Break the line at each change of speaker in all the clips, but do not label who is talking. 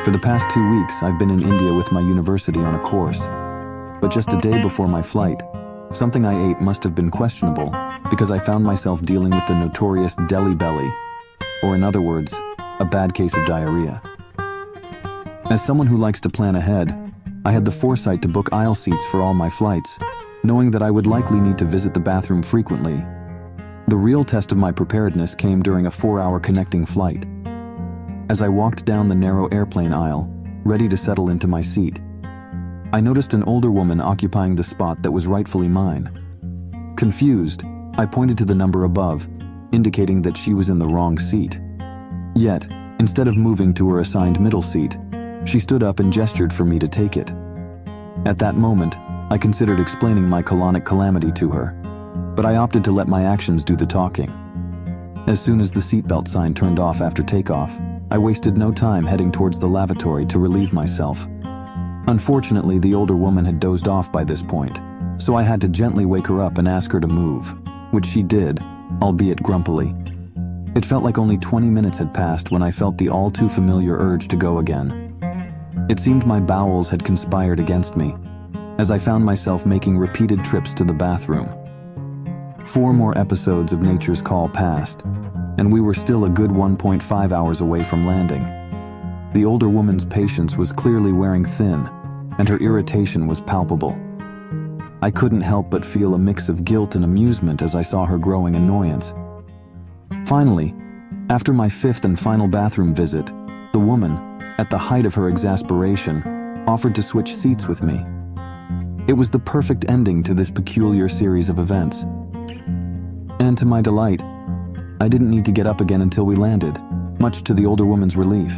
For the past 2 weeks, I've been in India with my university on a course. But just a day before my flight, something I ate must have been questionable because I found myself dealing with the notorious delhibelly, or in other words, a bad case of diarrhea. As someone who likes to plan ahead, I had the foresight to book aisle seats for all my flights, knowing that I would likely need to visit the bathroom frequently. The real test of my preparedness came during a 4-hour connecting flight. As I walked down the narrow airplane aisle, ready to settle into my seat, I noticed an older woman occupying the spot that was rightfully mine. Confused, I pointed to the number above, indicating that she was in the wrong seat. Yet, instead of moving to her assigned middle seat, she stood up and gestured for me to take it. At that moment, I considered explaining my colonic calamity to her, but I opted to let my actions do the talking. As soon as the seatbelt sign turned off after takeoff, I wasted no time heading towards the lavatory to relieve myself. Unfortunately, the older woman had dozed off by this point, so I had to gently wake her up and ask her to move, which she did, albeit grumpily. It felt like only 20 minutes had passed when I felt the all-too-familiar urge to go again. It seemed my bowels had conspired against me, as I found myself making repeated trips to the bathroom. 4 more episodes of Nature's Call passed, and we were still a good 1.5 hours away from landing. The older woman's patience was clearly wearing thin, and her irritation was palpable. I couldn't help but feel a mix of guilt and amusement as I saw her growing annoyance. Finally, after my 5th and final bathroom visit, the woman, at the height of her exasperation, offered to switch seats with me. It was the perfect ending to this peculiar series of events. And to my delight, I didn't need to get up again until we landed, much to the older woman's relief.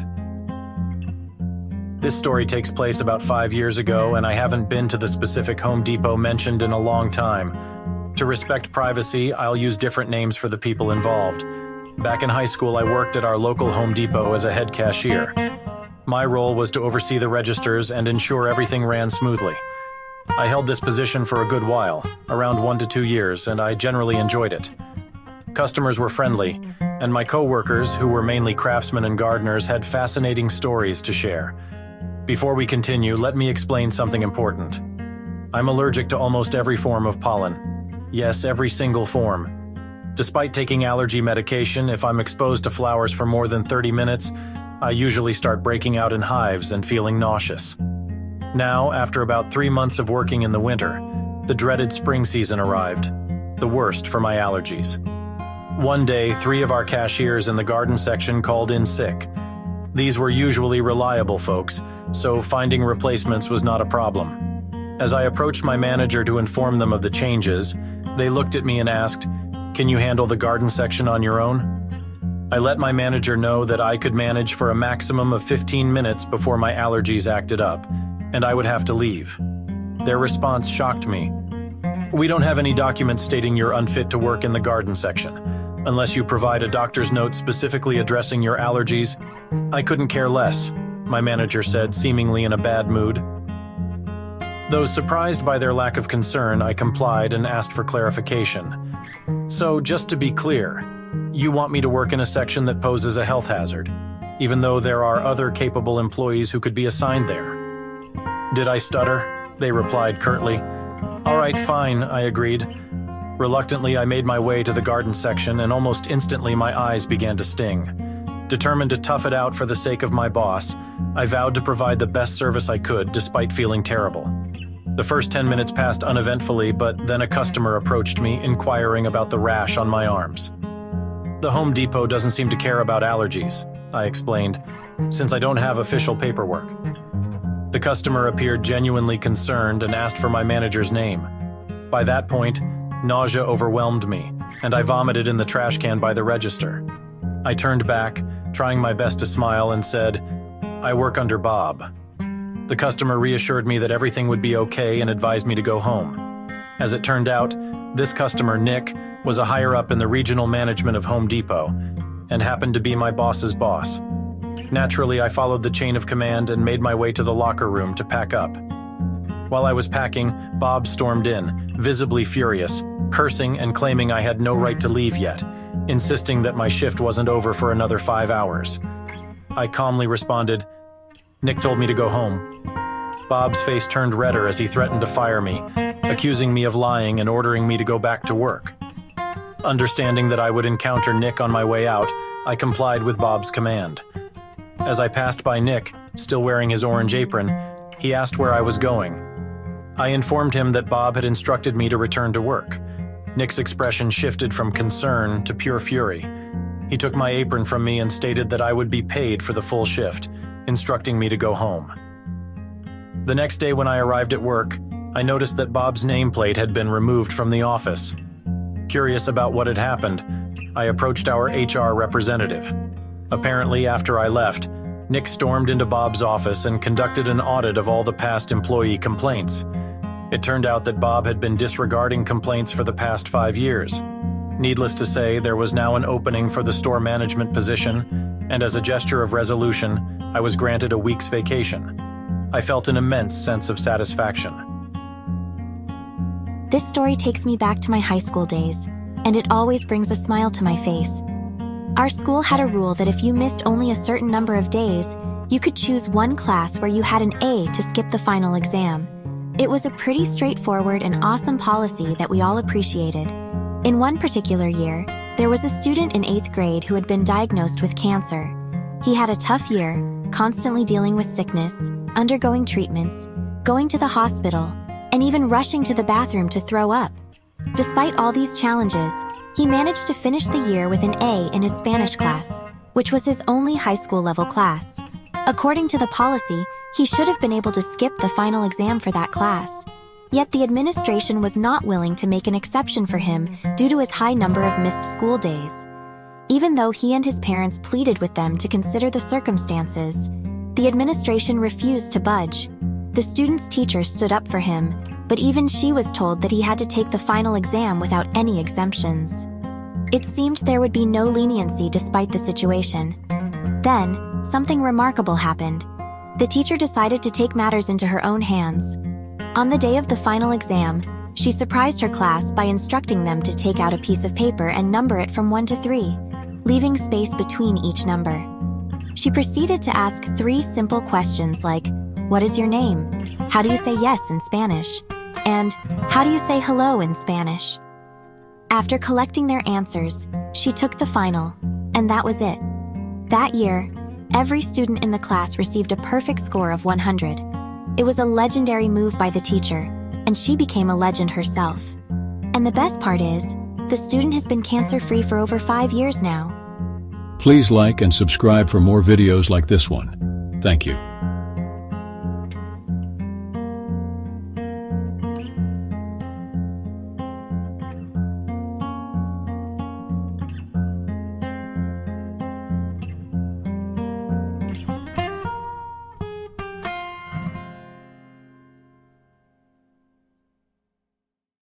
This story takes place about 5 years ago, and I haven't been to the specific Home Depot mentioned in a long time. To respect privacy, I'll use different names for the people involved. Back in high school, I worked at our local Home Depot as a head cashier. My role was to oversee the registers and ensure everything ran smoothly. I held this position for a good while, around 1 to 2 years, and I generally enjoyed it. Customers were friendly, and my co-workers, who were mainly craftsmen and gardeners, had fascinating stories to share. Before we continue, let me explain something important. I'm allergic to almost every form of pollen. Yes, every single form. Despite taking allergy medication, if I'm exposed to flowers for more than 30 minutes, I usually start breaking out in hives and feeling nauseous. Now, after about 3 months of working in the winter, the dreaded spring season arrived, the worst for my allergies. One day, 3 of our cashiers in the garden section called in sick. These were usually reliable folks, so finding replacements was not a problem. As I approached my manager to inform them of the changes, they looked at me and asked, "Can you handle the garden section on your own?" I let my manager know that I could manage for a maximum of 15 minutes before my allergies acted up, and I would have to leave. Their response shocked me. "We don't have any documents stating you're unfit to work in the garden section. Unless you provide a doctor's note specifically addressing your allergies." "I couldn't care less," my manager said, seemingly in a bad mood. Though surprised by their lack of concern, I complied and asked for clarification. "So, just to be clear, you want me to work in a section that poses a health hazard, even though there are other capable employees who could be assigned there?" Did I stutter? They replied curtly. "All right, fine," I agreed. Reluctantly, I made my way to the garden section, and almost instantly my eyes began to sting. Determined to tough it out for the sake of my boss, I vowed to provide the best service I could despite feeling terrible. The first 10 minutes passed uneventfully, but then a customer approached me, inquiring about the rash on my arms. "The Home Depot doesn't seem to care about allergies," I explained, "since I don't have official paperwork." The customer appeared genuinely concerned and asked for my manager's name. By that point, nausea overwhelmed me, and I vomited in the trash can by the register. I turned back, trying my best to smile, and said, "I work under Bob." The customer reassured me that everything would be okay and advised me to go home. As it turned out, this customer, Nick, was a higher-up in the regional management of Home Depot, and happened to be my boss's boss. Naturally, I followed the chain of command and made my way to the locker room to pack up. While I was packing, Bob stormed in, visibly furious, cursing and claiming I had no right to leave yet, insisting that my shift wasn't over for another 5 hours. I calmly responded, Nick told me to go home. Bob's face turned redder as he threatened to fire me, accusing me of lying and ordering me to go back to work. Understanding that I would encounter Nick on my way out, I complied with Bob's command. As I passed by Nick, still wearing his orange apron, he asked where I was going. I informed him that Bob had instructed me to return to work. Nick's expression shifted from concern to pure fury. He took my apron from me and stated that I would be paid for the full shift, instructing me to go home. The next day when I arrived at work, I noticed that Bob's nameplate had been removed from the office. Curious about what had happened, I approached our HR representative. Apparently, after I left, Nick stormed into Bob's office and conducted an audit of all the past employee complaints. It turned out that Bob had been disregarding complaints for the past 5 years. Needless to say, there was now an opening for the store management position, and as a gesture of resolution, I was granted a week's vacation. I felt an immense sense of satisfaction.
This story takes me back to my high school days, and it always brings a smile to my face. Our school had a rule that if you missed only a certain number of days, you could choose one class where you had an A to skip the final exam. It was a pretty straightforward and awesome policy that we all appreciated. In one particular year, there was a student in 8th grade who had been diagnosed with cancer. He had a tough year, constantly dealing with sickness, undergoing treatments, going to the hospital, and even rushing to the bathroom to throw up. Despite all these challenges, he managed to finish the year with an A in his Spanish class, which was his only high school level class. According to the policy, he should have been able to skip the final exam for that class. Yet the administration was not willing to make an exception for him due to his high number of missed school days. Even though he and his parents pleaded with them to consider the circumstances, the administration refused to budge. The student's teacher stood up for him, but even she was told that he had to take the final exam without any exemptions. It seemed there would be no leniency despite the situation. Then, something remarkable happened. The teacher decided to take matters into her own hands. On the day of the final exam, she surprised her class by instructing them to take out a piece of paper and number it from 1 to 3, leaving space between each number. She proceeded to ask 3 simple questions like, "What is your name? How do you say yes in Spanish? And how do you say hello in Spanish?" After collecting their answers, she took the final, and that was it. That year, every student in the class received a perfect score of 100. It was a legendary move by the teacher, and she became a legend herself. And the best part is, the student has been cancer-free for over 5 years now.
Please like and subscribe for more videos like this one. Thank you.